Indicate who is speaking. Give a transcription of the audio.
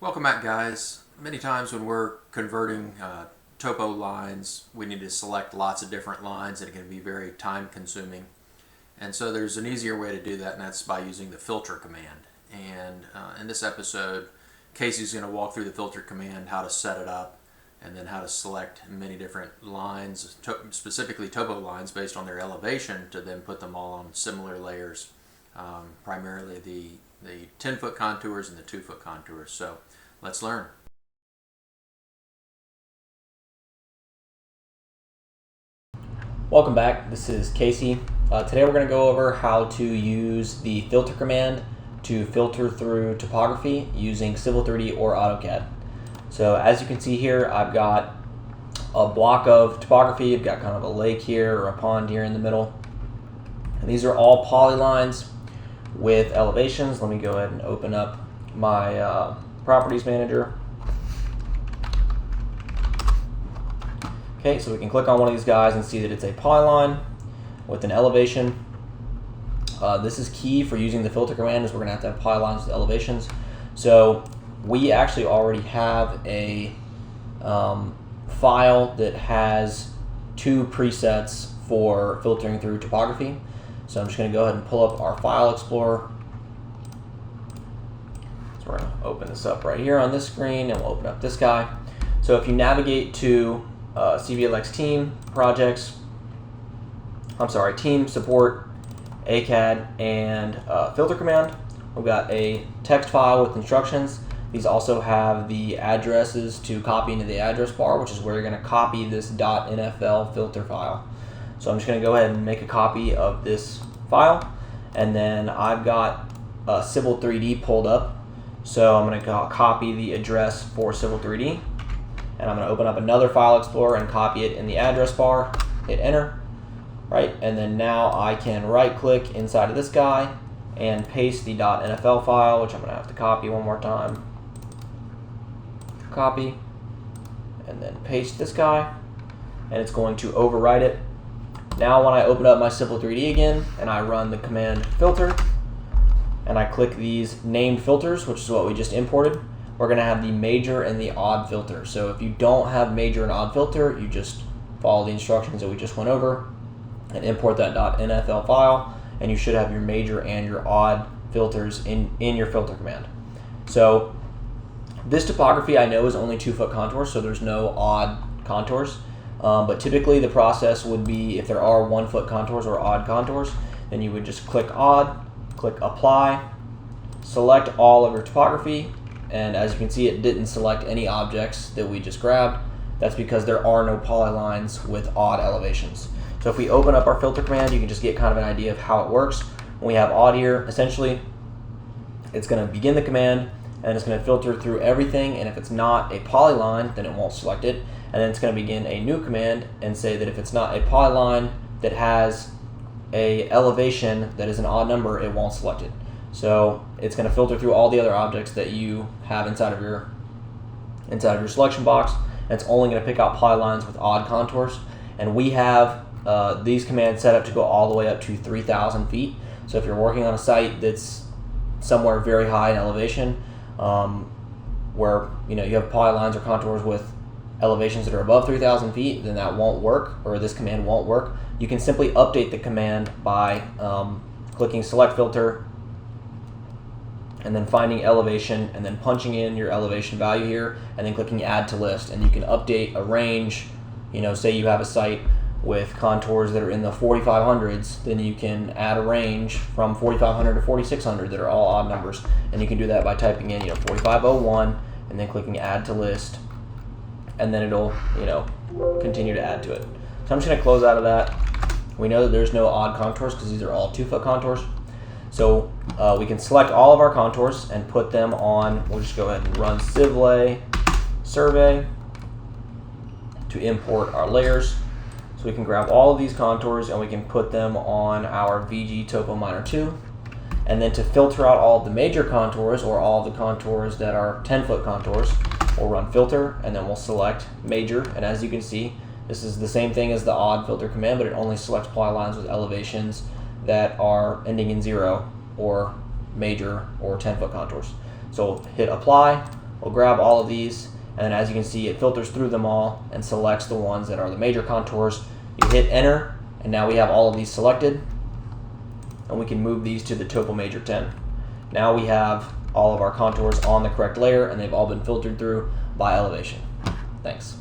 Speaker 1: Welcome back, guys. Many times when we're converting topo lines, we need to select lots of different lines and it can be very time consuming. And so there's an easier way to do that, and that's by using the filter command. And in this episode, Kasey's going to walk through the filter command, how to set it up, and then how to select many different lines, specifically topo lines based on their elevation, to then put them all on similar layers, primarily the 10-foot contours and the 2-foot contours. So let's learn.
Speaker 2: Welcome back. This is Kasey. Today we're going to go over how to use the filter command to filter through topography using Civil 3D or AutoCAD. So as you can see here, I've got a block of topography. I've got kind of a lake here or a pond here in the middle. And these are all polylines with elevations. Let me go ahead and open up my properties manager. Okay, so we can click on one of these guys and see that it's a polyline with an elevation. This is key for using the filter command, is we're going to have polylines with elevations. So we actually already have a file that has two presets for filtering through topography. So I'm just going to go ahead and pull up our file explorer. So we're going to open this up right here on this screen, and we'll open up this guy. So if you navigate to CVLX team projects, team support, ACAD, and filter command, we've got a text file with instructions. These also have the addresses to copy into the address bar, which is where you're going to copy this .nfl filter file. So I'm just going to go ahead and make a copy of this file, and then I've got Civil 3D pulled up. So I'm going to copy the address for Civil 3D, and I'm going to open up another file explorer and copy it in the address bar, hit enter, right? And then now I can right click inside of this guy and paste the .nfl file, which I'm going to have to copy one more time. Copy, and then paste this guy, and it's going to overwrite it. Now when I open up my Civil 3D again and I run the command filter and I click these named filters, which is what we just imported, we're going to have the major and the odd filter. So if you don't have major and odd filter, you just follow the instructions that we just went over and import that .nfl file, and you should have your major and your odd filters in your filter command. So this topography I know is only 2-foot contours, so there's no odd contours. But typically the process would be, if there are 1-foot contours or odd contours, then you would just click odd, click apply, select all of your topography, and as you can see, it didn't select any objects that we just grabbed. That's because there are no polylines with odd elevations. So if we open up our filter command, you can just get kind of an idea of how it works. When we have odd here, essentially it's going to begin the command and it's going to filter through everything, and if it's not a polyline, then it won't select it. And then it's going to begin a new command and say that if it's not a polyline that has a elevation that is an odd number, it won't select it. So it's going to filter through all the other objects that you have inside of your selection box, and it's only going to pick out polylines with odd contours. And we have these commands set up to go all the way up to 3,000 feet. So if you're working on a site that's somewhere very high in elevation, where you have polylines or contours with elevations that are above 3,000 feet, then that won't work, or this command won't work. You can simply update the command by clicking select filter and then finding elevation and then punching in your elevation value here and then clicking add to list, and you can update a range. Say you have a site with contours that are in the 4,500s, then you can add a range from 4,500 to 4,600 that are all odd numbers, and you can do that by typing in 4,501 and then clicking add to list, and then it'll continue to add to it. So I'm just going to close out of that. We know that there's no odd contours because these are all 2-foot contours. So we can select all of our contours and put them on. We'll just go ahead and run civlay survey to import our layers. So we can grab all of these contours and we can put them on our VG Topo Miner 2. And then to filter out all of the major contours, or all of the contours that are 10-foot contours, we'll run filter and then we'll select major. And as you can see, this is the same thing as the odd filter command, but it only selects polylines with elevations that are ending in 0 or major or 10-foot contours. So hit apply, We'll grab all of these, and then as you can see, it filters through them all and selects the ones that are the major contours. You hit enter, and now we have all of these selected, and we can move these to the Topo Major 10. Now we have all of our contours on the correct layer, and they've all been filtered through by elevation. Thanks.